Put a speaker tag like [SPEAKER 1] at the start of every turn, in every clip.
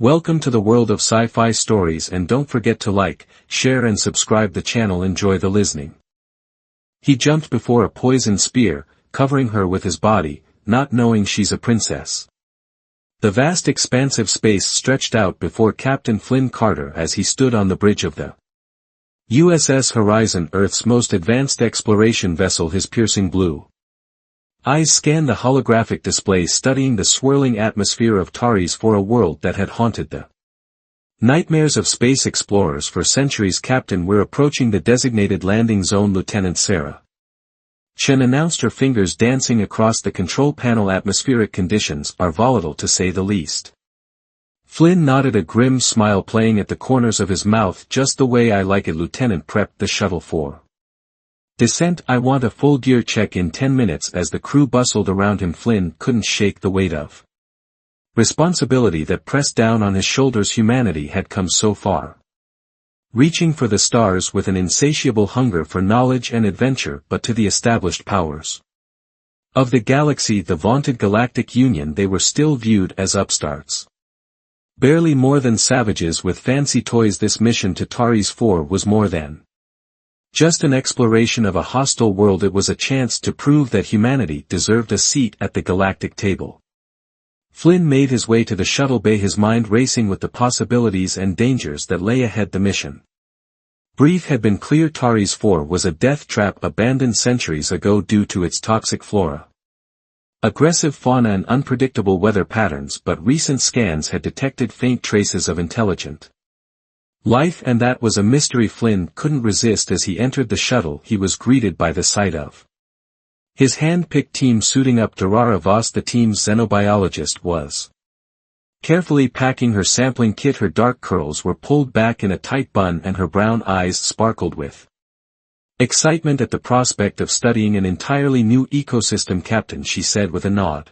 [SPEAKER 1] Welcome to the world of sci-fi stories, and don't forget to like, share and subscribe the channel. Enjoy the listening. He jumped before a poisoned spear, covering her with his body, not knowing she's a princess. The vast expanse of space stretched out before Captain Flynn Carter as he stood on the bridge of the USS Horizon, Earth's most advanced exploration vessel. His piercing blue eyes scanned the holographic display, studying the swirling atmosphere of Taris for a world that had haunted the nightmares of space explorers for centuries. Captain, we're approaching the designated landing zone. Lieutenant Sarah Chen announced, her fingers dancing across the control panel. Atmospheric conditions are volatile, to say the least. Flynn nodded, a grim smile playing at the corners of his mouth. Just the way I like it. Lieutenant prepped the shuttle for descent. I want a full gear check in 10 minutes. As the crew bustled around him, Flynn couldn't shake the weight of responsibility that pressed down on his shoulders. Humanity had come so far, reaching for the stars with an insatiable hunger for knowledge and adventure, but to the established powers of the galaxy, the vaunted Galactic Union, they were still viewed as upstarts, barely more than savages with fancy toys. This mission to Taris 4 was more than just an exploration of a hostile world. It was a chance to prove that humanity deserved a seat at the galactic table. Flynn made his way to the shuttle bay, his mind racing with the possibilities and dangers that lay ahead. The mission brief had been clear. Taris 4 was a death trap abandoned centuries ago due to its toxic flora, aggressive fauna and unpredictable weather patterns, but recent scans had detected faint traces of intelligent life, and that was a mystery Flynn couldn't resist. As he entered the shuttle, he was greeted by the sight of his hand-picked team suiting up. Durara Voss, the team's xenobiologist, was carefully packing her sampling kit. Her dark curls were pulled back in a tight bun and her brown eyes sparkled with excitement at the prospect of studying an entirely new ecosystem. Captain, she said with a nod,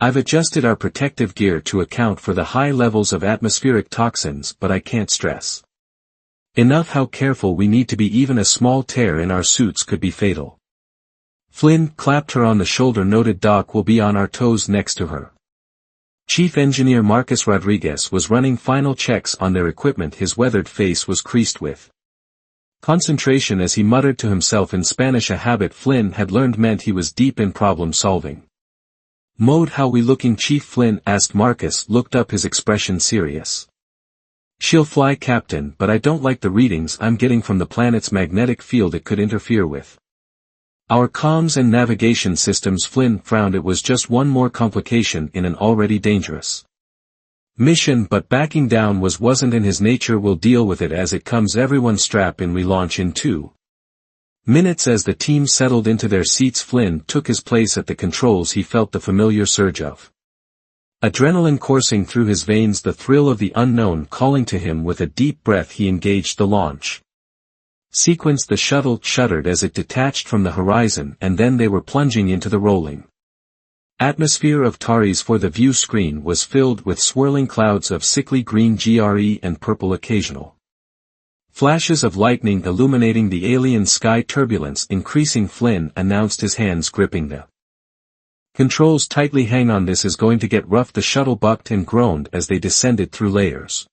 [SPEAKER 1] I've adjusted our protective gear to account for the high levels of atmospheric toxins, but I can't stress enough how careful we need to be. Even a small tear in our suits could be fatal. Flynn clapped her on the shoulder, noted. Doc will be on our toes. Next to her, Chief Engineer Marcus Rodriguez was running final checks on their equipment. His weathered face was creased with concentration as he muttered to himself in Spanish, a habit Flynn had learned meant he was deep in problem-solving mode. How we looking, Chief? Flynn asked. Marcus looked up, his expression serious. She'll fly, Captain, but I don't like the readings I'm getting from the planet's magnetic field. It could interfere with our comms and navigation systems. Flynn frowned. It was just one more complication in an already dangerous mission, but backing down wasn't in his nature. We'll deal with it as it comes. Everyone strap in. We launch in 2 minutes. As the team settled into their seats, Flynn took his place at the controls. He felt the familiar surge of adrenaline coursing through his veins, the thrill of the unknown calling to him. With a deep breath he engaged the launch sequence. The shuttle shuddered as it detached from the horizon, and then they were plunging into the rolling atmosphere of Taris. For the view screen was filled with swirling clouds of sickly green GRE and purple, occasional flashes of lightning illuminating the alien sky. Turbulence increasing, Flynn announced, his hands gripping the controls tightly. Hang on, this is going to get rough. The shuttle bucked and groaned as they descended through layers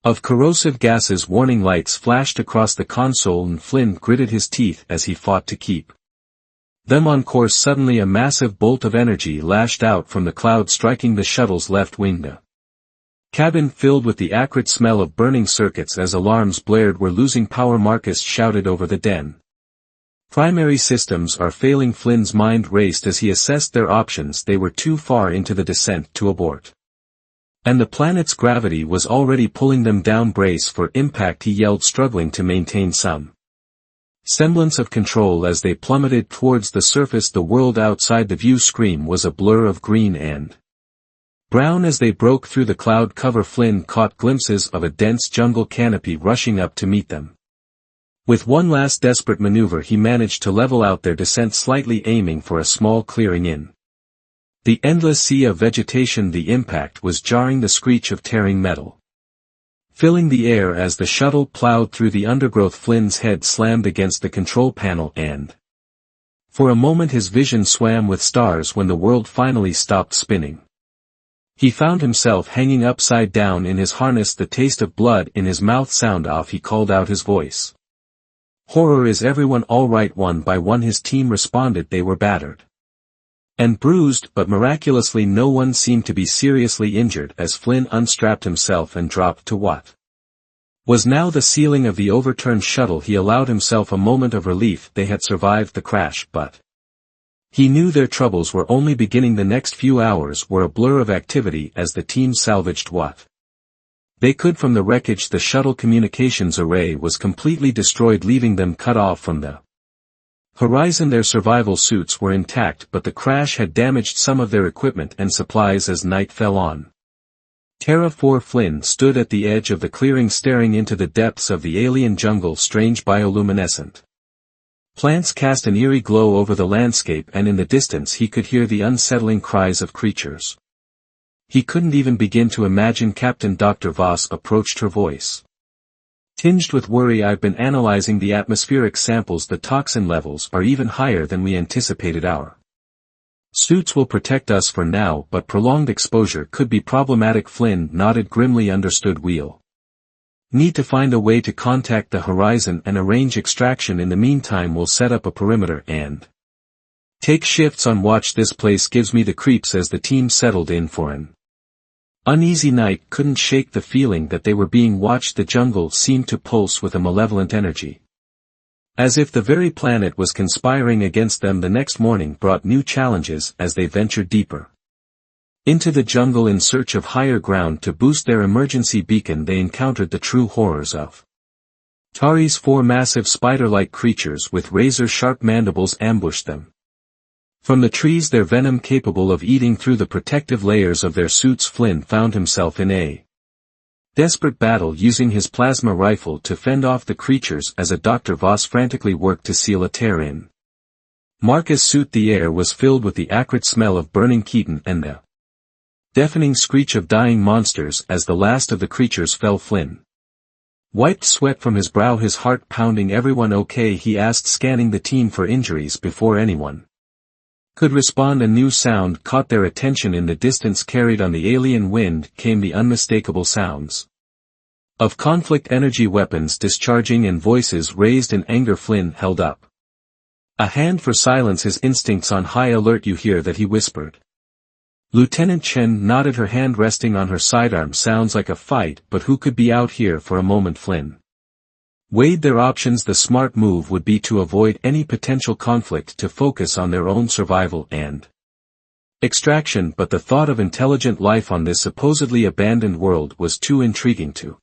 [SPEAKER 1] of corrosive gases. Warning lights flashed across the console, and Flynn gritted his teeth as he fought to keep them on course. Suddenly a massive bolt of energy lashed out from the cloud, striking the shuttle's left wing. The cabin filled with the acrid smell of burning circuits as alarms blared. We're losing power, Marcus shouted over the den. Primary systems are failing. Flynn's mind raced as he assessed their options. They were too far into the descent to abort, and the planet's gravity was already pulling them down. Brace for impact, he yelled, struggling to maintain some semblance of control as they plummeted towards the surface. The world outside the view screen was a blur of green and brown as they broke through the cloud cover. Flynn caught glimpses of a dense jungle canopy rushing up to meet them. With one last desperate maneuver he managed to level out their descent slightly, aiming for a small clearing in the endless sea of vegetation. The impact was jarring, the screech of tearing metal filling the air as the shuttle plowed through the undergrowth. Flynn's head slammed against the control panel, and for a moment his vision swam with stars when the world finally stopped spinning. He found himself hanging upside down in his harness, the taste of blood in his mouth sound off. He called out his voice. "Horror, is everyone all right?" One by one his team responded. They were battered and bruised, but miraculously no one seemed to be seriously injured as Flynn unstrapped himself and dropped to what was now the ceiling of the overturned shuttle. He allowed himself a moment of relief. They had survived the crash, but he knew their troubles were only beginning. The next few hours were a blur of activity as the team salvaged what they could from the wreckage. The shuttle communications array was completely destroyed, leaving them cut off from the horizon. Their survival suits were intact, but the crash had damaged some of their equipment and supplies as night fell on. Terra 4 Flynn stood at the edge of the clearing, staring into the depths of the alien jungle. Strange bioluminescent plants cast an eerie glow over the landscape, and in the distance he could hear the unsettling cries of creatures. He couldn't even begin to imagine. Captain Dr. Voss approached, her voice tinged with worry. "I've been analyzing the atmospheric samples. The toxin levels are even higher than we anticipated. Our suits will protect us for now, but prolonged exposure could be problematic." Flynn nodded grimly. "Understood. We'll need to find a way to contact the horizon and arrange extraction. In the meantime, we'll set up a perimeter and take shifts on watch. This place gives me the creeps." As the team settled in for an uneasy night, couldn't shake the feeling that they were being watched. The jungle seemed to pulse with a malevolent energy, as if the very planet was conspiring against them. The next morning brought new challenges as they ventured deeper into the jungle in search of higher ground to boost their emergency beacon. They encountered the true horrors of Tari's 4 massive spider-like creatures with razor-sharp mandibles ambushed them from the trees, their venom capable of eating through the protective layers of their suits. Flynn found himself in a desperate battle, using his plasma rifle to fend off the creatures as a Dr. Voss frantically worked to seal a tear in Marcus' suit. The air was filled with the acrid smell of burning keton and the deafening screech of dying monsters. As the last of the creatures fell, Flynn wiped sweat from his brow, his heart pounding. "Everyone okay?" he asked, scanning the team for injuries before anyone could respond. A new sound caught their attention. In the distance, carried on the alien wind, came the unmistakable sounds of conflict, energy weapons discharging and voices raised in anger. Flynn held up a hand for silence, his instincts on high alert. "You hear that?" he whispered. Lieutenant Chen nodded, her hand resting on her sidearm. "Sounds like a fight, but who could be out here?" For a moment Flynn weighed their options. The smart move would be to avoid any potential conflict, to focus on their own survival and extraction, but the thought of intelligent life on this supposedly abandoned world was too intriguing to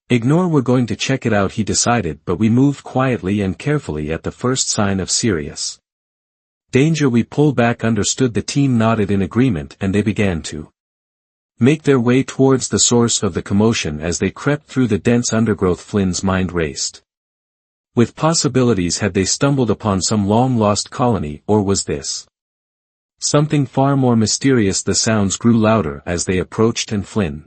[SPEAKER 1] ignore. "We're going to check it out," he decided, but we moved quietly and carefully. At the first sign of serious danger we pull back. Understood. The team nodded in agreement, and they began to make their way towards the source of the commotion. As they crept through the dense undergrowth, Flynn's mind raced with possibilities. Had they stumbled upon some long-lost colony, or was this something far more mysterious? The sounds grew louder as they approached, and Flynn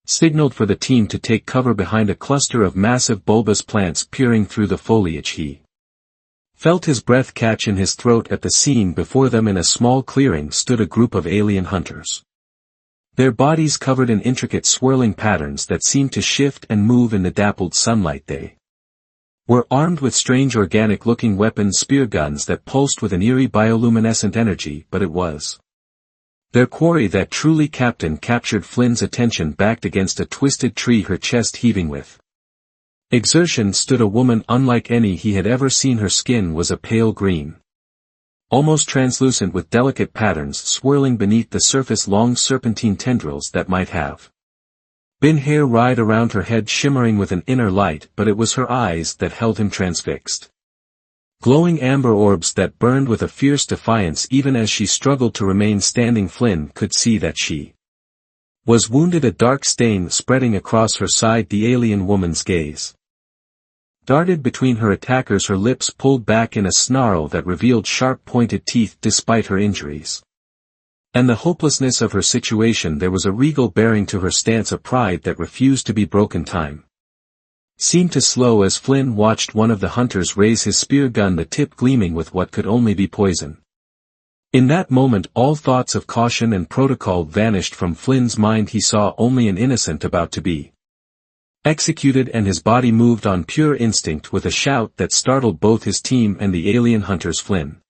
[SPEAKER 1] signaled for the team to take cover behind a cluster of massive bulbous plants. Peering through the foliage, he felt his breath catch in his throat. At the scene before them, in a small clearing, stood a group of alien hunters, their bodies covered in intricate swirling patterns that seemed to shift and move in the dappled sunlight. They were armed with strange organic-looking weapons, spear guns that pulsed with an eerie bioluminescent energy, but it was their quarry that truly captured Flynn's attention. Backed against a twisted tree, her chest heaving with exertion, stood a woman unlike any he had ever seen. Her skin was a pale green, almost translucent, with delicate patterns swirling beneath the surface, long serpentine tendrils that might have been hair writhed around her head, shimmering with an inner light. But it was her eyes that held him transfixed, glowing amber orbs that burned with a fierce defiance. Even as she struggled to remain standing, Flynn could see that she was wounded, a dark stain spreading across her side. The alien woman's gaze darted between her attackers, her lips pulled back in a snarl that revealed sharp pointed teeth. Despite her injuries and the hopelessness of her situation, there was a regal bearing to her stance, a pride that refused to be broken. Time seemed to slow as Flynn watched one of the hunters raise his spear gun, the tip gleaming with what could only be poison. In that moment all thoughts of caution and protocol vanished from Flynn's mind. He saw only an innocent about to be executed, and his body moved on pure instinct with a shout that startled both his team and the alien hunters. Flynn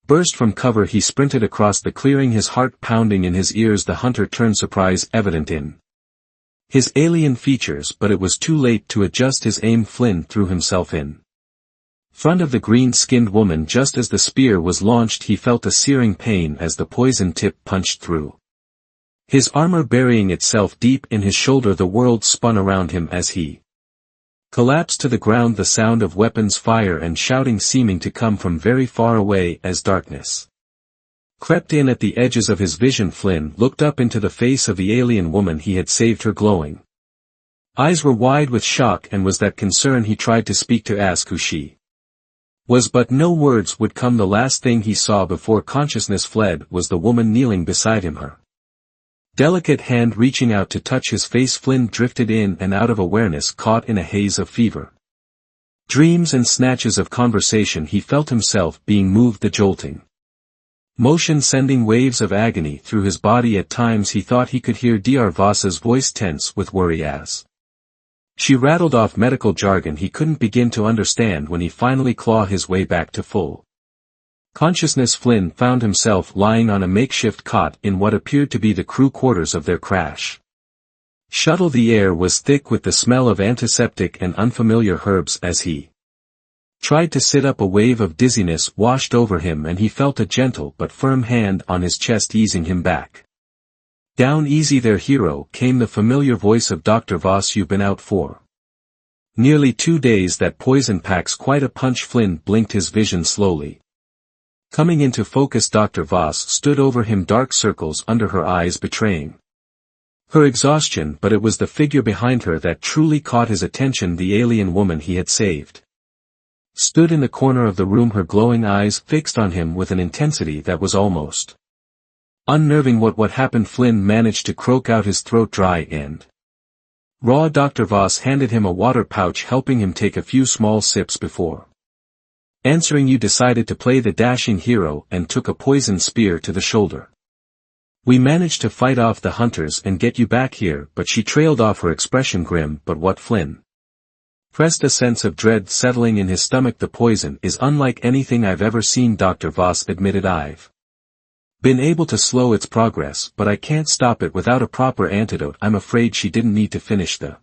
[SPEAKER 1] burst from cover. He sprinted across the clearing, his heart pounding in his ears. The hunter turned, surprise evident in his alien features, but it was too late to adjust his aim. Flynn threw himself in front of the green-skinned woman. Just as the spear was launched, he felt a searing pain as the poison tip punched through his armor, burying itself deep in his shoulder. The world spun around him as he collapsed to the ground, the sound of weapons fire and shouting seeming to come from very far away. As darkness crept in at the edges of his vision, Flynn looked up into the face of the alien woman he had saved. Her glowing eyes were wide with shock, and was that concern. He tried to speak, to ask who she was, but no words would come. The last thing he saw before consciousness fled was the woman kneeling beside him, her delicate hand reaching out to touch his face. Flynn drifted in and out of awareness, caught in a haze of fever dreams and snatches of conversation. He felt himself being moved, the jolting motion sending waves of agony through his body. At times he thought he could hear Dr. Voss's voice, tense with worry as she rattled off medical jargon he couldn't begin to understand. When he finally clawed his way back to full consciousness, Flynn found himself lying on a makeshift cot in what appeared to be the crew quarters of their crash shuttle. The air was thick with the smell of antiseptic and unfamiliar herbs. As he tried to sit up, a wave of dizziness washed over him, and he felt a gentle but firm hand on his chest easing him back down. Easy there, hero, came the familiar voice of Dr. Voss. You've been out for nearly 2 days. That poison packs quite a punch. Flynn blinked, his vision slowly coming into focus. Dr. Voss stood over him, dark circles under her eyes betraying her exhaustion, but it was the figure behind her that truly caught his attention. The alien woman he had saved stood in the corner of the room, her glowing eyes fixed on him with an intensity that was almost unnerving. What happened? Flynn managed to croak out, his throat dry and raw. Dr. Voss handed him a water pouch, helping him take a few small sips before answering. You decided to play the dashing hero and took a poisoned spear to the shoulder. We managed to fight off the hunters and get you back here. But she trailed off, her expression grim. But what? Flynn pressed, a sense of dread settling in his stomach. The poison is unlike anything I've ever seen, Dr. Voss admitted. I've been able to slow its progress, but I can't stop it without a proper antidote. I'm afraid. She didn't need to finish the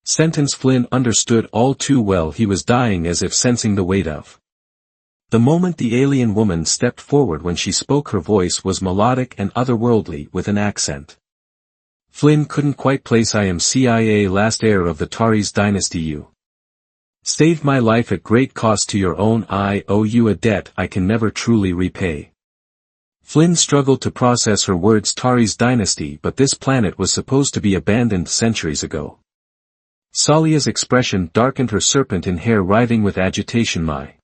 [SPEAKER 1] sentence. Flynn understood all too well he was dying, as if sensing the weight of the moment. The alien woman stepped forward. When she spoke, her voice was melodic and otherworldly, with an accent Flynn couldn't quite place. I am CIA, last heir of the Taris dynasty. You saved my life at great cost to your own. I owe you a debt I can never truly repay. Flynn struggled to process her words. Taris dynasty, but this planet was supposed to be abandoned centuries ago. Salia's expression darkened, her serpent in hair writhing with agitation. My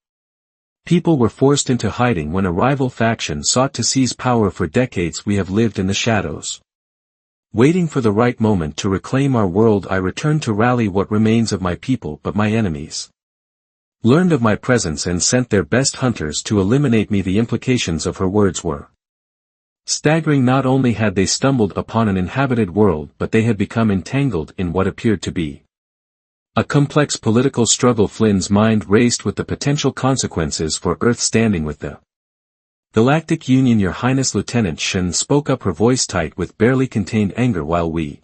[SPEAKER 1] people were forced into hiding when a rival faction sought to seize power. For decades we have lived in the shadows, waiting for the right moment to reclaim our world. I returned to rally what remains of my people, but my enemies learned of my presence and sent their best hunters to eliminate me. The implications of her words were staggering. Not only had they stumbled upon an inhabited world, but they had become entangled in what appeared to be a complex political struggle. Flynn's mind raced with the potential consequences for Earth, standing with the Galactic Union. Your Highness, Lieutenant Shen spoke up, her voice tight with barely contained anger. While we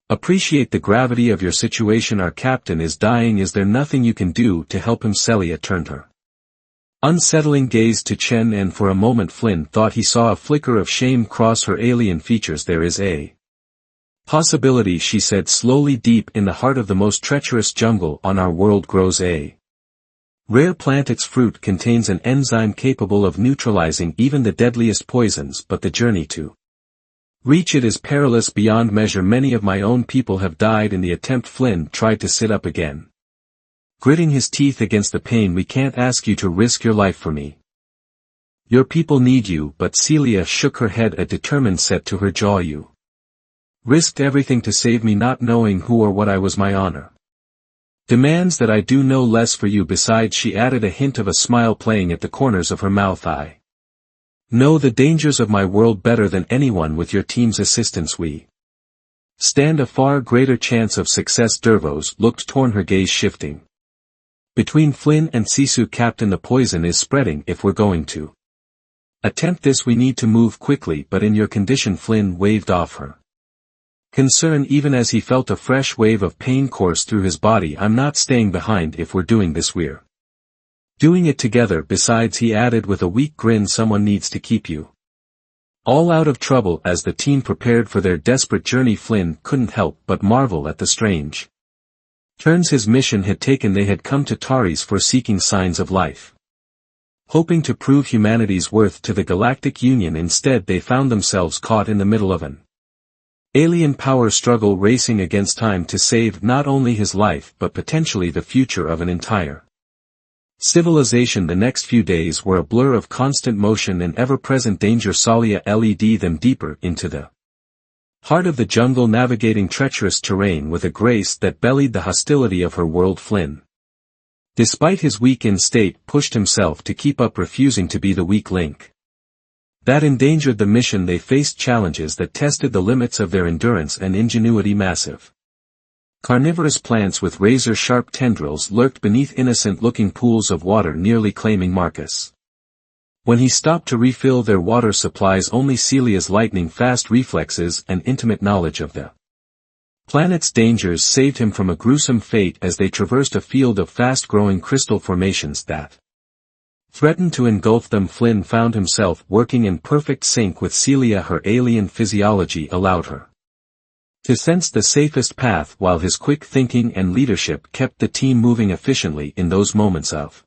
[SPEAKER 1] appreciate the gravity of your situation, our captain is dying. Is there nothing you can do to help him? Celia turned her unsettling gaze to Chen, and for a moment Flynn thought he saw a flicker of shame cross her alien features. There is a possibility, she said slowly. Deep in the heart of the most treacherous jungle on our world grows a rare plant. Its fruit contains an enzyme capable of neutralizing even the deadliest poisons, but the journey to reach it is perilous beyond measure. Many of my own people have died in the attempt. Flynn tried to sit up again, gritting his teeth against the pain. We can't ask you to risk your life for me. Your people need you. But Celia shook her head, a determined set to her jaw. You risked everything to save me, not knowing who or what I was. My honor demands that I do no less for you. Besides, she added, a hint of a smile playing at the corners of her mouth, I Know the dangers of my world better than anyone. With your team's assistance we stand a far greater chance of success. Dervos looked torn, her gaze shifting between Flynn and Sisu. Captain, the poison is spreading. If we're going to attempt this, we need to move quickly. But in your condition, Flynn waved off her concern even as he felt a fresh wave of pain course through his body. I'm not staying behind. If we're doing this, we're doing it together. Besides, he added with a weak grin, someone needs to keep you all out of trouble. As the team prepared for their desperate journey, Flynn couldn't help but marvel at the strange turns his mission had taken. They had come to Taris for seeking signs of life, hoping to prove humanity's worth to the Galactic Union. Instead, they found themselves caught in the middle of an alien power struggle, racing against time to save not only his life but potentially the future of an entire civilization. The next few days were a blur of constant motion and ever-present danger. Salia led them deeper into the heart of the jungle, navigating treacherous terrain with a grace that belied the hostility of her world. Flynn, despite his weakened state, pushed himself to keep up, refusing to be the weak link that endangered the mission. They faced challenges that tested the limits of their endurance and ingenuity. Massive carnivorous plants with razor-sharp tendrils lurked beneath innocent-looking pools of water, nearly claiming Marcus when he stopped to refill their water supplies. Only Celia's lightning-fast reflexes and intimate knowledge of the planet's dangers saved him from a gruesome fate as they traversed a field of fast-growing crystal formations that threatened to engulf them. Flynn found himself working in perfect sync with Celia. Her alien physiology allowed her to sense the safest path, while his quick thinking and leadership kept the team moving efficiently. In those moments of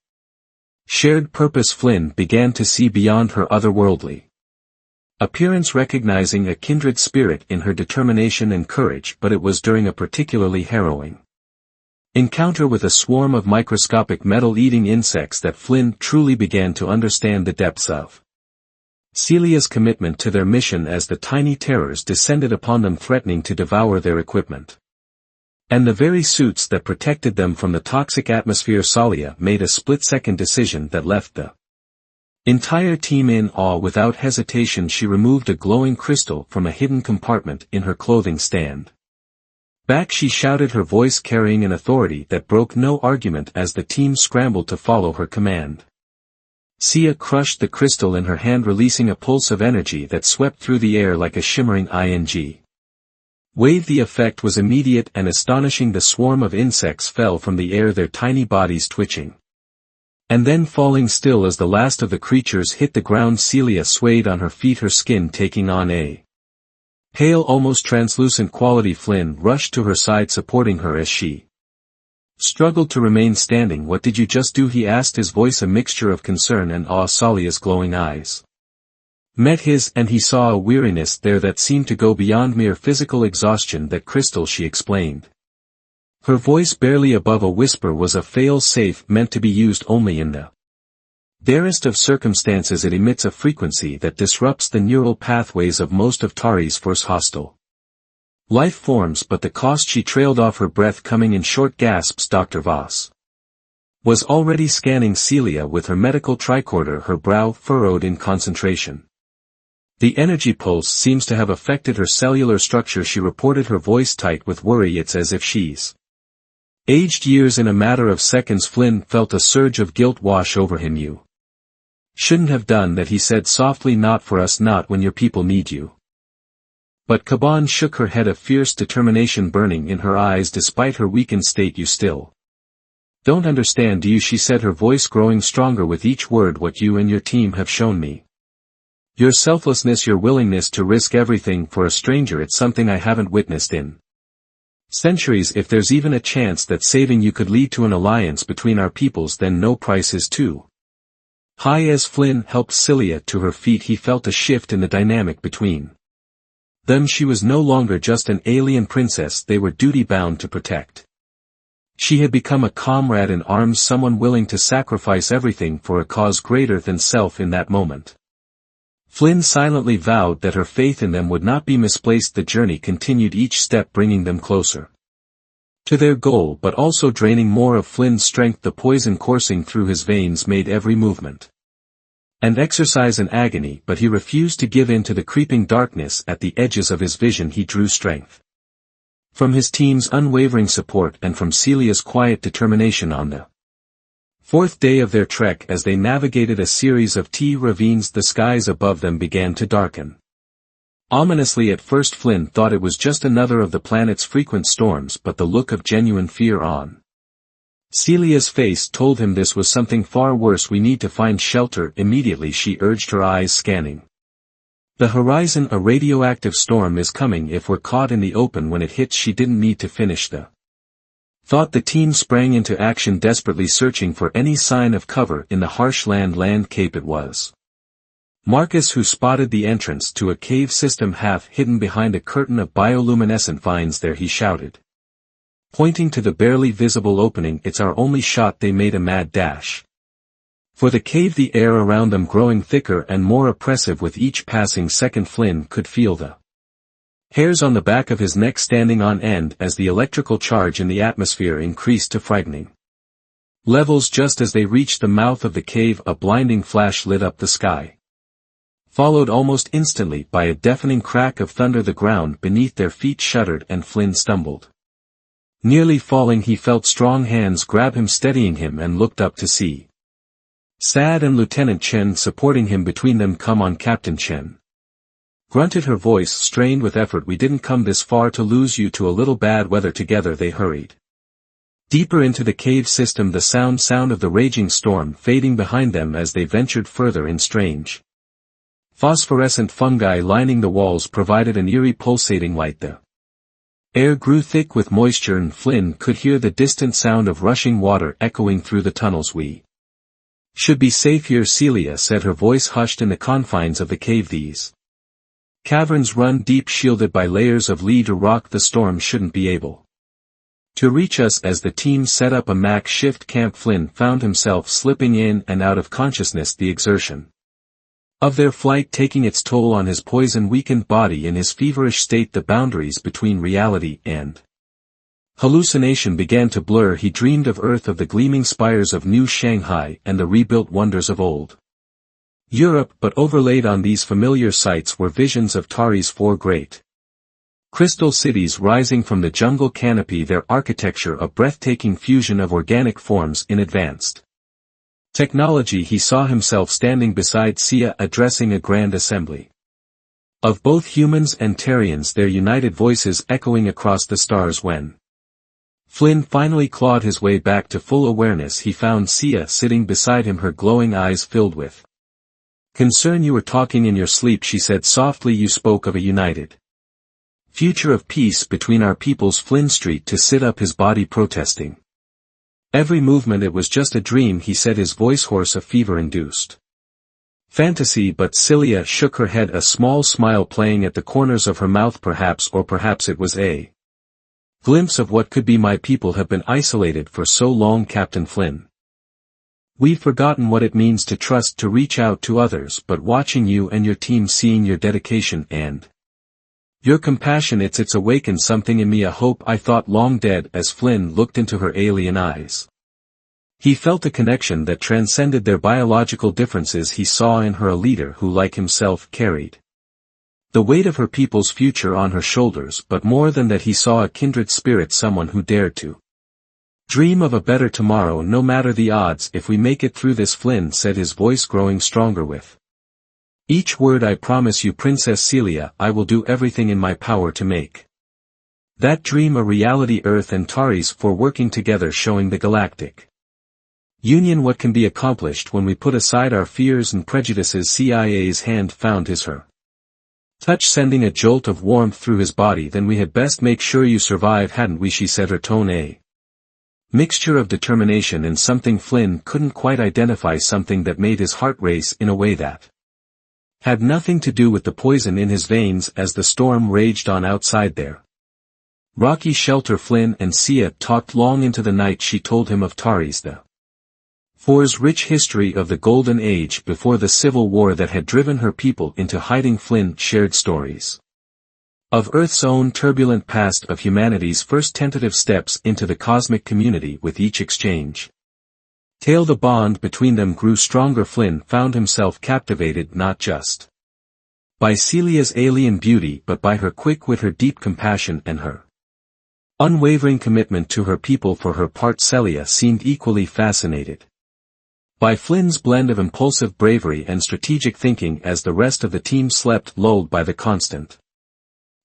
[SPEAKER 1] shared purpose, Flynn began to see beyond her otherworldly appearance, recognizing a kindred spirit in her determination and courage. But it was during a particularly harrowing encounter with a swarm of microscopic metal-eating insects that Flynn truly began to understand the depths of Celia's commitment to their mission, as the tiny terrors descended upon them, threatening to devour their equipment and the very suits that protected them from the toxic atmosphere. Salia made a split-second decision that left the entire team in awe. Without hesitation, she removed a glowing crystal from a hidden compartment in her clothing stand. Back she shouted, her voice carrying an authority that broke no argument as the team scrambled to follow her command. Sia crushed the crystal in her hand, releasing a pulse of energy that swept through the air like a shimmering ing wave. The effect was immediate and astonishing. The swarm of insects fell from the air, their tiny bodies twitching and then falling still as the last of the creatures hit the ground. Celia swayed on her feet, her skin taking on a pale, almost translucent quality. Flynn rushed to her side, supporting her as she struggled to remain standing. What did you just do? He asked, his voice a mixture of concern and awe. Salia's glowing eyes met his, and he saw a weariness there that seemed to go beyond mere physical exhaustion. That crystal, she explained, her voice barely above a whisper, was a fail-safe meant to be used only in the barest of circumstances. It emits a frequency that disrupts the neural pathways of most of Tari's first hostile life forms. But the cost? She trailed off, her breath coming in short gasps. Dr. Voss was already scanning Celia with her medical tricorder, her brow furrowed in concentration. The energy pulse seems to have affected her cellular structure, she reported, her voice tight with worry. It's as if she's aged years in a matter of seconds. Flynn felt a surge of guilt wash over him. You shouldn't have done that, he said softly. Not for us, not when your people need you. But Kaban shook her head, a fierce determination burning in her eyes despite her weakened state. You still don't understand, do you? She said, her voice growing stronger with each word. What you and your team have shown me, your selflessness, your willingness to risk everything for a stranger, it's something I haven't witnessed in centuries. If there's even a chance that saving you could lead to an alliance between our peoples, then no price is too high. As Flynn helped Celia to her feet, he felt a shift in the dynamic between them. She was no longer just an alien princess they were duty-bound to protect. She had become a comrade in arms, someone willing to sacrifice everything for a cause greater than self. In that moment, Flynn silently vowed that her faith in them would not be misplaced. The journey continued, each step bringing them closer to their goal, but also draining more of Flynn's strength. The poison coursing through his veins made every movement and exercise in agony, but he refused to give in to the creeping darkness. At the edges of his vision he drew strength from his team's unwavering support and from Celia's quiet determination on the fourth day of their trek. As they navigated a series of ravines, the skies above them began to darken. Ominously at first Flynn thought it was just another of the planet's frequent storms, but the look of genuine fear on Celia's face told him this was something far worse. We need to find shelter immediately, she urged, her eyes scanning the horizon. A radioactive storm is coming. If we're caught in the open when it hits. She didn't need to finish the thought. The team sprang into action, desperately searching for any sign of cover in the harsh landscape. It was Marcus who spotted the entrance to a cave system half hidden behind a curtain of bioluminescent vines. There, he shouted, pointing to the barely visible opening. It's our only shot. They made a mad dash for the cave, the air around them growing thicker and more oppressive with each passing second. Flynn could feel the hairs on the back of his neck standing on end as the electrical charge in the atmosphere increased to frightening levels. Just as they reached the mouth of the cave, a blinding flash lit up the sky, followed almost instantly by a deafening crack of thunder. The ground beneath their feet shuddered and Flynn stumbled, nearly falling. He felt strong hands grab him, steadying him, and looked up to see Sad and Lieutenant Chen supporting him between them. Come on, Captain Chen grunted, her voice strained with effort. We didn't come this far to lose you to a little bad weather. Together they hurried deeper into the cave system, the sound of the raging storm fading behind them as they ventured further in. Strange phosphorescent fungi lining the walls provided an eerie pulsating light. The air grew thick with moisture and Flynn could hear the distant sound of rushing water echoing through the tunnels. We should be safe here, Celia said, her voice hushed in the confines of the cave. These caverns run deep, shielded by layers of lead or rock. The storm shouldn't be able to reach us. As the team set up a makeshift camp, Flynn found himself slipping in and out of consciousness, the exertion of their flight taking its toll on his poison-weakened body. In his feverish state, the boundaries between reality and hallucination began to blur. He dreamed of Earth, of the gleaming spires of New Shanghai and the rebuilt wonders of old Europe, but overlaid on these familiar sights were visions of Tari's four great crystal cities rising from the jungle canopy, their architecture a breathtaking fusion of organic forms in advanced technology. He saw himself standing beside Sia, addressing a grand assembly of both humans and Tarians, their united voices echoing across the stars. When Flynn finally clawed his way back to full awareness, he found Sia sitting beside him, her glowing eyes filled with concern. You were talking in your sleep, she said softly. You spoke of a united future of peace between our peoples. Flynn street to sit up, his body protesting every movement. It was just a dream, he said, his voice hoarse, a fever-induced fantasy. But Celia shook her head, a small smile playing at the corners of her mouth. Perhaps it was a glimpse of what could be. My people have been isolated for so long, Captain Flynn. We've forgotten what it means to trust, to reach out to others. But watching you and your team, seeing your dedication and your compassion, it's awakened something in me, a hope I thought long dead. As Flynn looked into her alien eyes, he felt a connection that transcended their biological differences. He saw in her a leader who, like himself, carried the weight of her people's future on her shoulders. But more than that, he saw a kindred spirit, someone who dared to dream of a better tomorrow, no matter the odds. If we make it through this, Flynn said, his voice growing stronger with each word, I promise you, Princess Celia, I will do everything in my power to make that dream a reality. Earth and Taris for working together, showing the Galactic Union what can be accomplished when we put aside our fears and prejudices. CIA's hand found his her touch, sending a jolt of warmth through his body. Then we had best make sure you survive, hadn't we, she said, her tone a mixture of determination and something Flynn couldn't quite identify, something that made his heart race in a way that had nothing to do with the poison in his veins. As the storm raged on outside their rocky shelter, Flynn and Sia talked long into the night. She told him of Tari's the Four's rich history of the Golden Age before the Civil War that had driven her people into hiding. Flynn shared stories of Earth's own turbulent past, of humanity's first tentative steps into the cosmic community. With each exchange, Till the bond between them grew stronger, Flynn found himself captivated not just by Celia's alien beauty but by her quick wit, her deep compassion, and her unwavering commitment to her people. For her part, Celia seemed equally fascinated by Flynn's blend of impulsive bravery and strategic thinking. As the rest of the team slept, lulled by the constant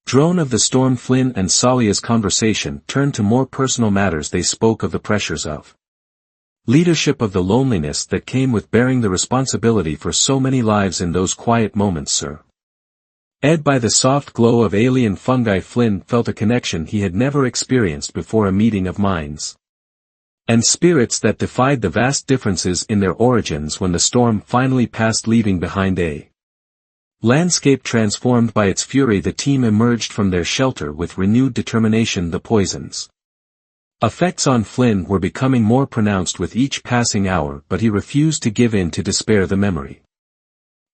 [SPEAKER 1] drone of the storm, Flynn and Celia's conversation turned to more personal matters. They spoke of the pressures of leadership, of the loneliness that came with bearing the responsibility for so many lives in those quiet moments. Sir Ed, by the soft glow of alien fungi, Flynn felt a connection he had never experienced before, a meeting of minds and spirits that defied the vast differences in their origins. When the storm finally passed, leaving behind a landscape transformed by its fury, the team emerged from their shelter with renewed determination. The poison's effects on Flynn were becoming more pronounced with each passing hour, but he refused to give in to despair. The memory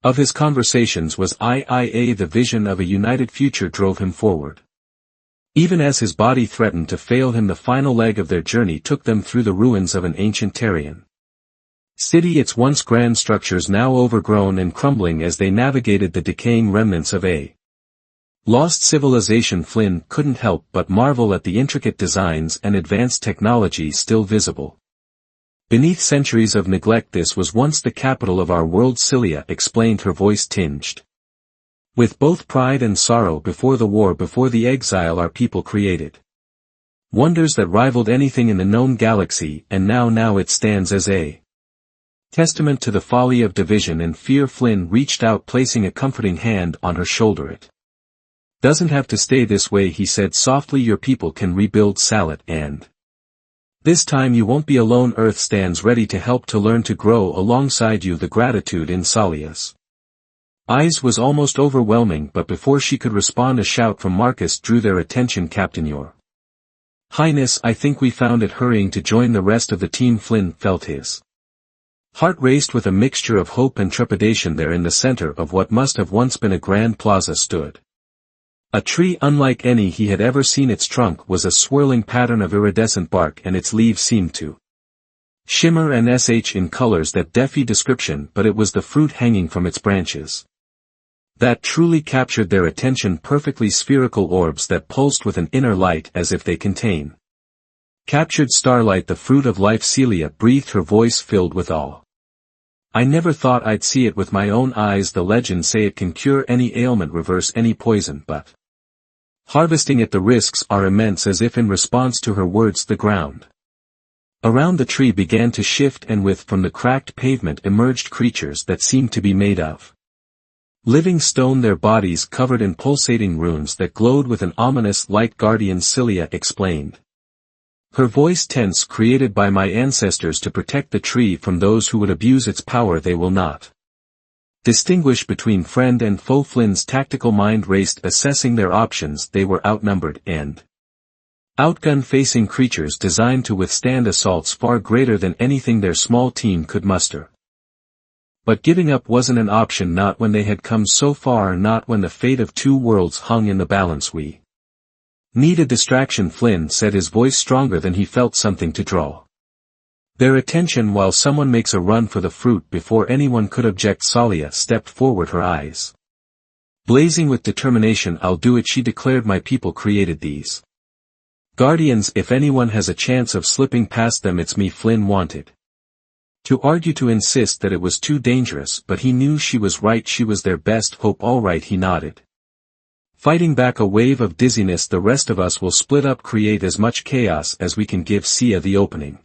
[SPEAKER 1] of his conversations was the vision of a united future drove him forward. Even as his body threatened to fail him, the final leg of their journey took them through the ruins of an ancient Terrian city, its once grand structures now overgrown and crumbling as they navigated the decaying remnants of a lost civilization. Flynn couldn't help but marvel at the intricate designs and advanced technology still visible beneath centuries of neglect. This was once the capital of our world, Celia explained, her voice tinged with both pride and sorrow. Before the war, before the exile, our people created wonders that rivaled anything in the known galaxy, and now it stands as a testament to the folly of division and fear. Flynn reached out, placing a comforting hand on her shoulder. It doesn't have to stay this way, he said softly. Your people can rebuild Salat, and this time you won't be alone. Earth stands ready to help, to learn, to grow alongside you. The gratitude in Celia's eyes was almost overwhelming, but before she could respond, a shout from Marcus drew their attention. Captain, Your Highness, I think we found it. Hurrying to join the rest of the team, Flynn felt his heart raced with a mixture of hope and trepidation. There in the center of what must have once been a grand plaza stood a tree unlike any he had ever seen. Its trunk was a swirling pattern of iridescent bark, and its leaves seemed to shimmer and in colors that defy description, but it was the fruit hanging from its branches that truly captured their attention. Perfectly spherical orbs that pulsed with an inner light, as if they contained captured starlight, the fruit of life. Celia breathed, her voice filled with awe. I never thought I'd see it with my own eyes. The legends say it can cure any ailment, reverse any poison, but harvesting it, the risks are immense. As if in response to her words, the ground around the tree began to shift, and from the cracked pavement emerged creatures that seemed to be made of living stone, their bodies covered in pulsating runes that glowed with an ominous light. Guardians, Celia explained, her voice tense, created by my ancestors to protect the tree from those who would abuse its power. They will not distinguish between friend and foe. Flynn's tactical mind raced, assessing their options. They were outnumbered and outgunned, facing creatures designed to withstand assaults far greater than anything their small team could muster. But giving up wasn't an option, not when they had come so far, not when the fate of two worlds hung in the balance. We need a distraction, Flynn said, his voice stronger than he felt something to draw their attention while someone makes a run for the fruit. Before anyone could object, Celia stepped forward, her eyes blazing with determination. I'll do it, she declared. My people created these guardians. If anyone has a chance of slipping past them, it's me. Flynn wanted to argue, to insist that it was too dangerous, but he knew she was right. She was their best hope. All right, he nodded, fighting back a wave of dizziness. The rest of us will split up, create as much chaos as we can, give Sia the opening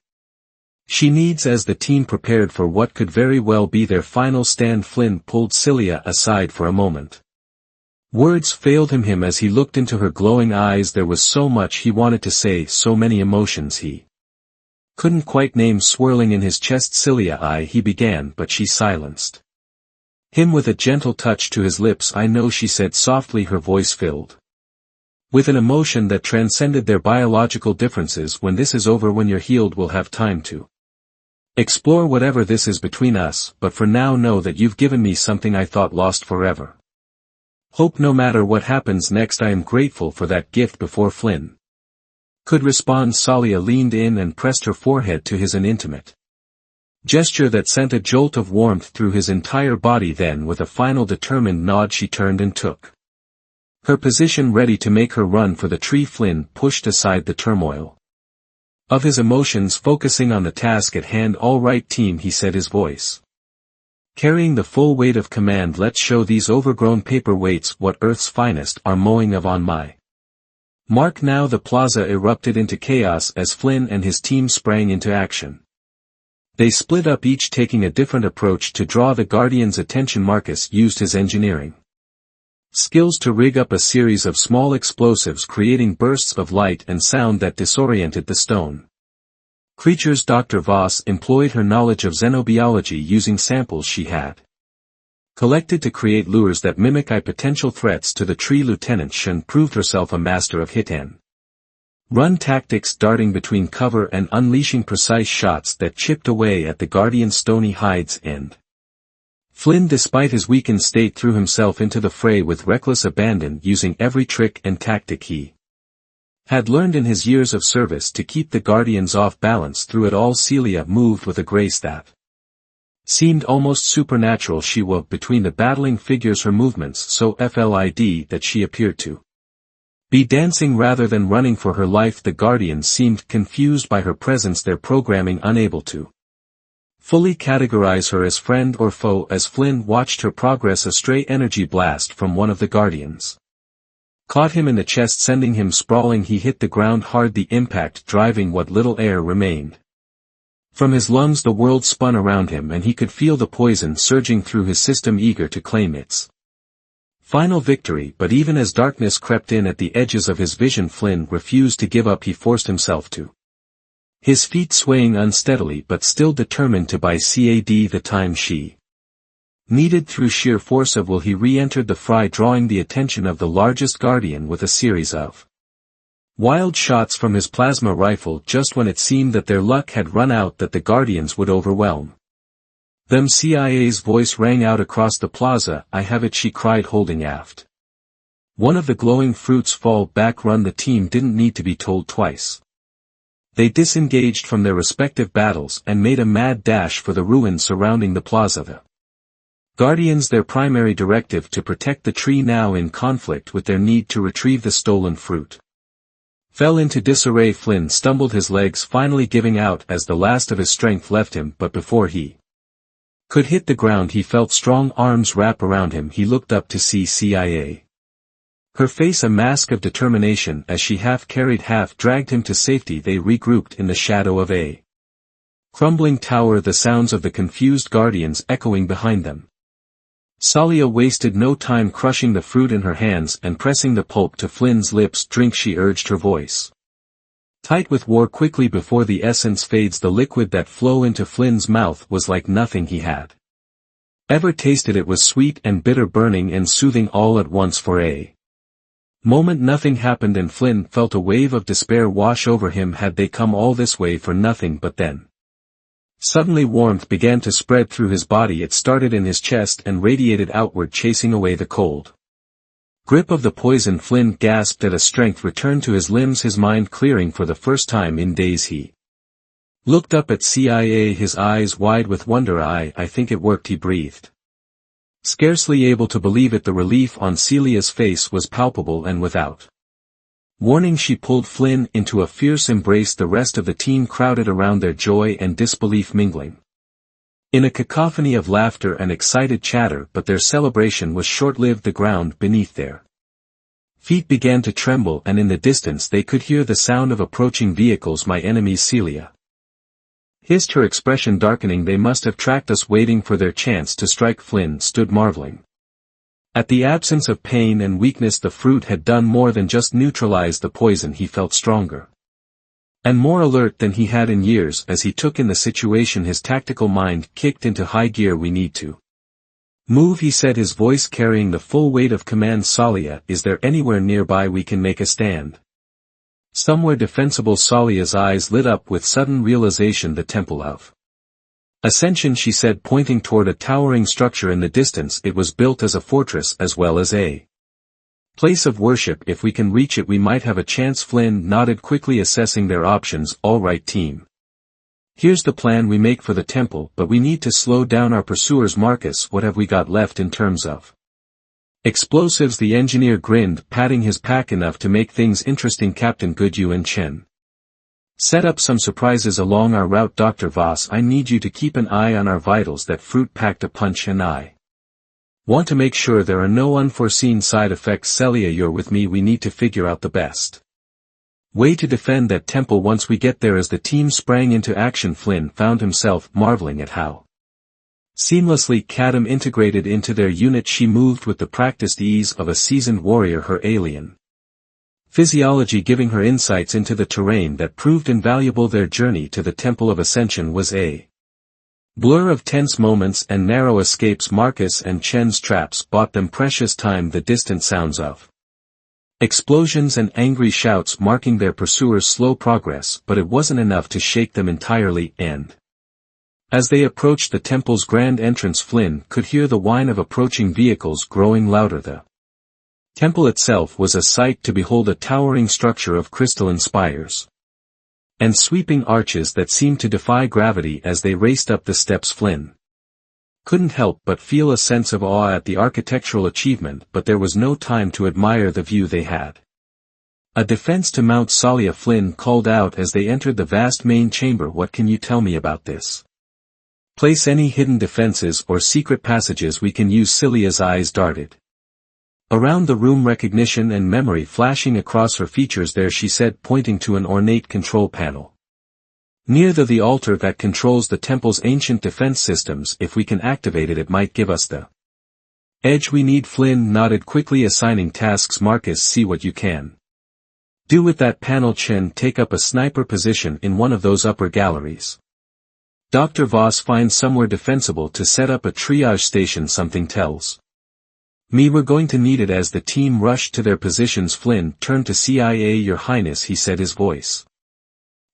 [SPEAKER 1] she needs. As the team prepared for what could very well be their final stand, Flynn pulled Celia aside for a moment. Words failed him as he looked into her glowing eyes. There was so much he wanted to say, so many emotions he couldn't quite name swirling in his chest. Celia, he began, but she silenced him with a gentle touch to his lips. I know, she said softly, her voice filled with an emotion that transcended their biological differences. When this is over, when you're healed, we'll have time to explore whatever this is between us, but for now know that you've given me something I thought lost forever. Hope. No matter what happens next, I am grateful for that gift. Before Flynn could respond, Celia leaned in and pressed her forehead to his. An intimate Gesture that sent a jolt of warmth through his entire body. Then with a final determined nod she turned and took her position, ready to make her run for the tree. Flynn pushed aside the turmoil of his emotions, focusing on the task at hand. "All right, team," he said, his voice carrying the full weight of command. "Let's show these overgrown paperweights what Earth's finest are mowing of on my mark." Now the plaza erupted into chaos as Flynn and his team sprang into action. They split up, each taking a different approach to draw the Guardians' attention. Marcus used his engineering skills to rig up a series of small explosives, creating bursts of light and sound that disoriented the stone creatures. Dr. Voss employed her knowledge of xenobiology, using samples she had collected to create lures that mimic potential threats to the tree. Lieutenant Shen proved herself a master of hit-and-run tactics, darting between cover and unleashing precise shots that chipped away at the Guardian's stony hides. And Flynn, despite his weakened state, threw himself into the fray with reckless abandon, using every trick and tactic he had learned in his years of service to keep the Guardians off balance. Through it all, Celia moved with a grace that seemed almost supernatural. She wove between the battling figures, her movements so fluid that she appeared to be dancing rather than running for her life. The Guardians seemed confused by her presence, their programming unable to fully categorize her as friend or foe. As Flynn watched her progress, a stray energy blast from one of the Guardians caught him in the chest, sending him sprawling. He hit the ground hard, the impact driving what little air remained from his lungs. The world spun around him and he could feel the poison surging through his system, eager to claim its final victory. But even as darkness crept in at the edges of his vision, Flynn refused to give up. He forced himself to his feet, swaying unsteadily but still determined to buy the time she needed. Through sheer force of will he re-entered the fray, drawing the attention of the largest Guardian with a series of wild shots from his plasma rifle. Just when it seemed that their luck had run out, that the Guardians would overwhelm them, CIA's voice rang out across the plaza. "I have it," she cried, holding aft one of the glowing fruits. "Fall back, run." The team didn't need to be told twice. They disengaged from their respective battles and made a mad dash for the ruins surrounding the plaza. The Guardians, their primary directive to protect the tree, now in conflict with their need to retrieve the stolen fruit, fell into disarray. Flynn stumbled, his legs finally giving out as the last of his strength left him. But before he could hit the ground, he felt strong arms wrap around him. He looked up to see CIA, her face a mask of determination, as she half carried, half dragged him to safety. They regrouped in the shadow of a crumbling tower, the sounds of the confused Guardians echoing behind them. Salia wasted no time crushing the fruit in her hands and pressing the pulp to Flynn's lips. "Drink," she urged, her voice tight with war. Quickly, before the essence fades, the liquid that flowed into Flynn's mouth was like nothing he had ever tasted. It was sweet and bitter, burning and soothing all at once. For a moment nothing happened and Flynn felt a wave of despair wash over him. Had they come all this way for nothing? But then suddenly warmth began to spread through his body. It started in his chest and radiated outward, chasing away the cold grip of the poison. Flynn gasped at a strength return to his limbs, his mind clearing for the first time in days. He looked up at CIA, his eyes wide with wonder. I think it worked," he breathed, scarcely able to believe it. The relief on Celia's face was palpable, and without warning she pulled Flynn into a fierce embrace. The rest of the team crowded around, their joy and disbelief mingling in a cacophony of laughter and excited chatter. But their celebration was short-lived. The ground beneath their feet began to tremble, and in the distance they could hear the sound of approaching vehicles. "My enemies," Celia hissed, her expression darkening. "They must have tracked us, waiting for their chance to strike." Flynn stood marveling at the absence of pain and weakness. The fruit had done more than just neutralize the poison. He felt stronger and more alert than he had in years as he took in the situation. His tactical mind kicked into high gear. "We need to move," he said, his voice carrying the full weight of command. "Salia, is there anywhere nearby we can make a stand?" "Somewhere defensible." Salia's eyes lit up with sudden realization. "The Temple of Ascension," she said, pointing toward a towering structure in the distance. "It was built as a fortress as well as a place of worship. If we can reach it, we might have a chance." Flynn nodded, quickly assessing their options. "All right, team. Here's the plan we make for the temple, but we need to slow down our pursuers. Marcus, what have we got left in terms of explosives? The engineer grinned, patting his pack enough to make things interesting. Captain Goodyu and Chen set up some surprises along our route. Dr. Voss, I need you to keep an eye on our vitals. That fruit packed a punch and I want to make sure there are no unforeseen side effects. Celia, you're with me. We need to figure out the best way to defend that temple once we get there. As the team sprang into action, Flynn found himself marveling at how seamlessly Kadam integrated into their unit. She moved with the practiced ease of a seasoned warrior, her alien physiology giving her insights into the terrain that proved invaluable. Their journey to the Temple of Ascension was a blur of tense moments and narrow escapes. Marcus and Chen's traps bought them precious time. The distant sounds of explosions and angry shouts marking their pursuers' slow progress, but it wasn't enough to shake them entirely, and as they approached the temple's grand entrance, Flynn could hear the whine of approaching vehicles growing louder. The temple itself was a sight to behold, a towering structure of crystalline spires and sweeping arches that seemed to defy gravity. As they raced up the steps, Flynn couldn't help but feel a sense of awe at the architectural achievement, but there was no time to admire the view they had. A defense to Mount Salia, Flynn called out as they entered the vast main chamber. What can you tell me about this place? Any hidden defenses or secret passages we can use? Celia's eyes darted around the room, recognition and memory flashing across her features. There, she said, pointing to an ornate control panel near the altar that controls the temple's ancient defense systems. If we can activate it, it might give us the edge we need. Flynn nodded quickly, assigning tasks. Marcus, see what you can do with that panel. Chen, take up a sniper position in one of those upper galleries. Dr. Voss, find somewhere defensible to set up a triage station. Something tells me we're going to need it. As the team rushed to their positions, Flynn turned to CIA. Your Highness, he said, his voice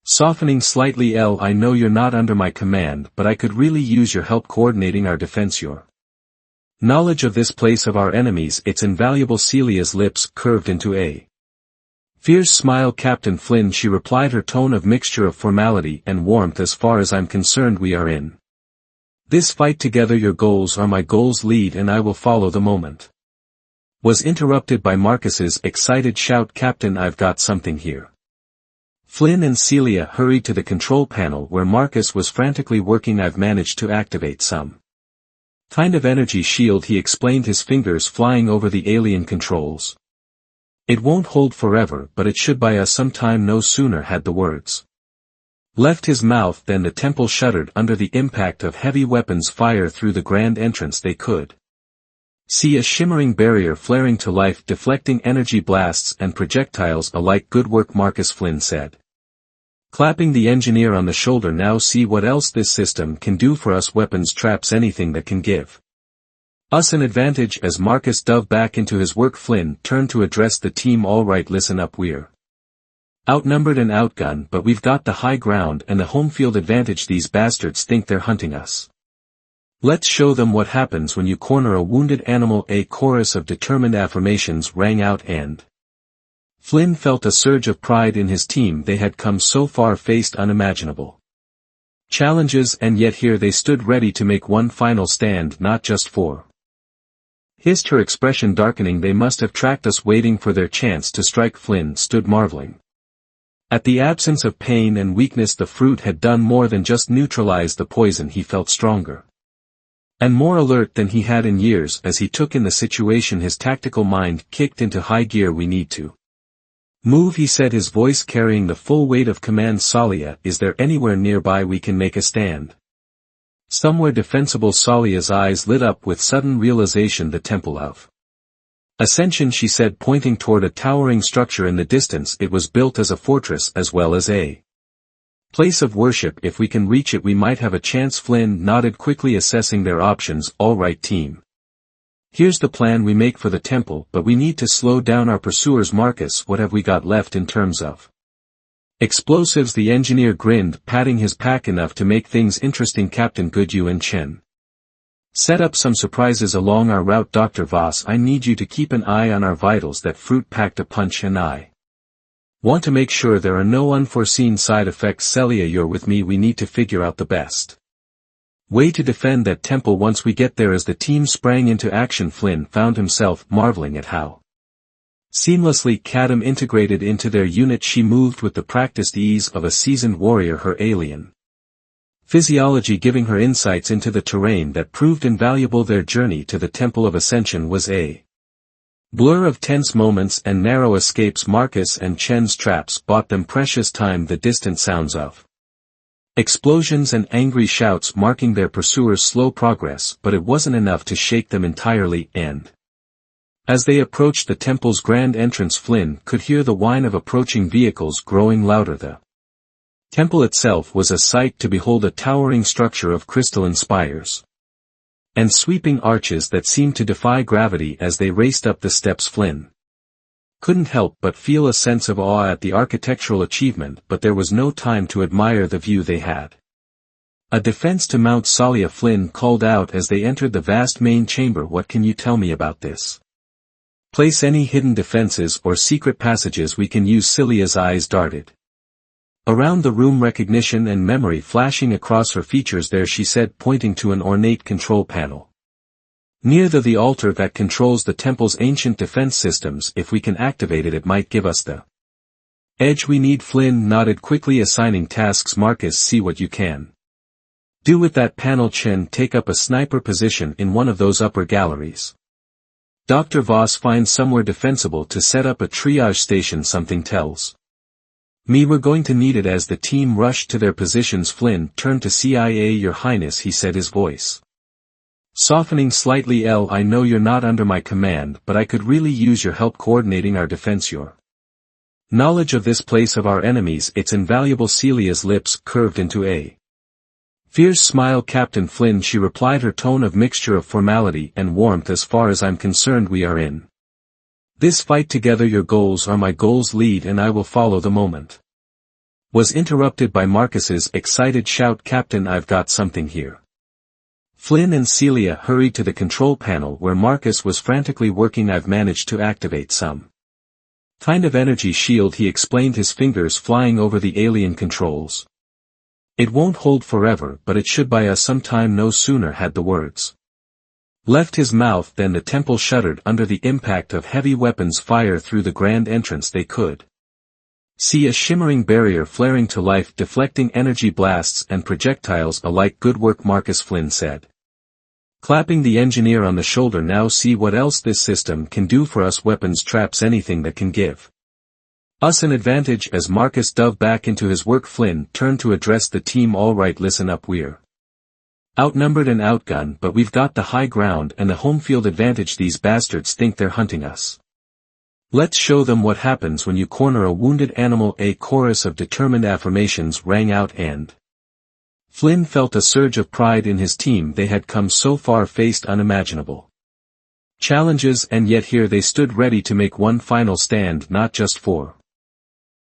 [SPEAKER 1] softening slightly. I know you're not under my command, but I could really use your help coordinating our defense. Your knowledge of this place, of our enemies, it's invaluable. Celia's lips curved into a fierce smile. Captain Flynn, she replied, her tone a mixture of formality and warmth. As far as I'm concerned, we are in this fight together. Your goals are my goals. Lead and I will follow. The moment was interrupted by Marcus's excited shout. Captain, I've got something here. Flynn and Celia hurried to the control panel where Marcus was frantically working. I've managed to activate some kind of energy shield, he explained, his fingers flying over the alien controls. It won't hold forever, but it should buy us some time. No sooner had the words left his mouth than the temple shuddered under the impact of heavy weapons fire through the grand entrance. They could see a shimmering barrier flaring to life, deflecting energy blasts and projectiles alike. Good work, Marcus, Flynn said, clapping the engineer on the shoulder. Now see what else this system can do for us. Weapons, traps, anything that can give us an advantage. As Marcus dove back into his work, Flynn turned to address the team. All right, listen up. We're outnumbered and outgunned, but we've got the high ground and the home field advantage. These bastards think they're hunting us. Let's show them what happens when you corner a wounded animal. A chorus of determined affirmations rang out, and Flynn felt a surge of pride in his team. They had come so far, faced unimaginable challenges, and yet here they stood ready to make one final stand, not just for hissed, her expression darkening. They must have tracked us, waiting for their chance to strike. Flynn stood marveling at the absence of pain and weakness. The fruit had done more than just neutralize the poison. He felt stronger and more alert than he had in years as he took in the situation. His tactical mind kicked into high gear. We need to move, he said, his voice carrying the full weight of command. Salia, is there anywhere nearby we can make a stand? Somewhere defensible. Salia's eyes lit up with sudden realization. The Temple of Ascension, she said, pointing toward a towering structure in the distance. It was built as a fortress as well as a place of worship. If we can reach it, we might have a chance. Flynn nodded quickly, assessing their options. All right, team. Here's the plan we make for the temple, but we need to slow down our pursuers. Marcus, what have we got left in terms of explosives? The engineer grinned, patting his pack enough to make things interesting. Captain Goodyu and Chen set up some surprises along our route. Dr. Voss, I need you to keep an eye on our vitals. That fruit packed a punch and I Want to make sure there are no unforeseen side effects. Celia, you're with me, we need to figure out the best way to defend that temple once we get there. As the team sprang into action, Flynn found himself marveling at how seamlessly Cadam integrated into their unit. She moved with the practiced ease of a seasoned warrior, her alien physiology giving her insights into the terrain that proved invaluable. Their journey to the Temple of Ascension was a blur of tense moments and narrow escapes. Marcus and Chen's traps bought them precious time. The distant sounds of explosions and angry shouts marking their pursuers' slow progress, but it wasn't enough to shake them entirely, and as they approached the temple's grand entrance, Flynn could hear the whine of approaching vehicles growing louder. The temple itself was a sight to behold, a towering structure of crystalline spires and sweeping arches that seemed to defy gravity. As they raced up the steps, Flynn couldn't help but feel a sense of awe at the architectural achievement, but there was no time to admire the view they had. A defense to Mount Salia, Flynn called out as they entered the vast main chamber. What can you tell me about this place? Any hidden defenses or secret passages we can use? Celia's eyes darted around the room, recognition and memory flashing across her features. There, she said, pointing to an ornate control panel near the altar that controls the temple's ancient defense systems. If we can activate it, it might give us the edge we need. Flynn nodded quickly, assigning tasks. Marcus, see what you can do with that panel. Chen, take up a sniper position in one of those upper galleries. Dr. Voss, find somewhere defensible to set up a triage station. Something tells me we're going to need it. As the team rushed to their positions, Flynn turned to CIA. Your Highness, he said, his voice softening slightly. I know you're not under my command, but I could really use your help coordinating our defense. Your knowledge of this place, of our enemies, it's invaluable. Celia's lips curved into a fierce smile. Captain Flynn, she replied, her tone a mixture of formality and warmth. As far as I'm concerned, we are in this fight together. Your goals are my goals. Lead and I will follow. The moment was interrupted by Marcus's excited shout. Captain, I've got something here. Flynn and Celia hurried to the control panel where Marcus was frantically working. I've managed to activate some kind of energy shield, he explained, his fingers flying over the alien controls. It won't hold forever, but it should buy us some time. No sooner had the words left his mouth than the temple shuddered under the impact of heavy weapons fire through the grand entrance. They could see a shimmering barrier flaring to life, deflecting energy blasts and projectiles alike. Good work, Marcus, Flynn said, clapping the engineer on the shoulder. Now see what else this system can do for us. Weapons, traps, anything that can give us an advantage. As Marcus dove back into his work, Flynn turned to address the team. All right, listen up, we're outnumbered and outgunned, but we've got the high ground and the home field advantage. These bastards think they're hunting us. Let's show them what happens when you corner a wounded animal. A chorus of determined affirmations rang out, and Flynn felt a surge of pride in his team. They had come so far, faced unimaginable challenges, and yet here they stood ready to make one final stand, not just for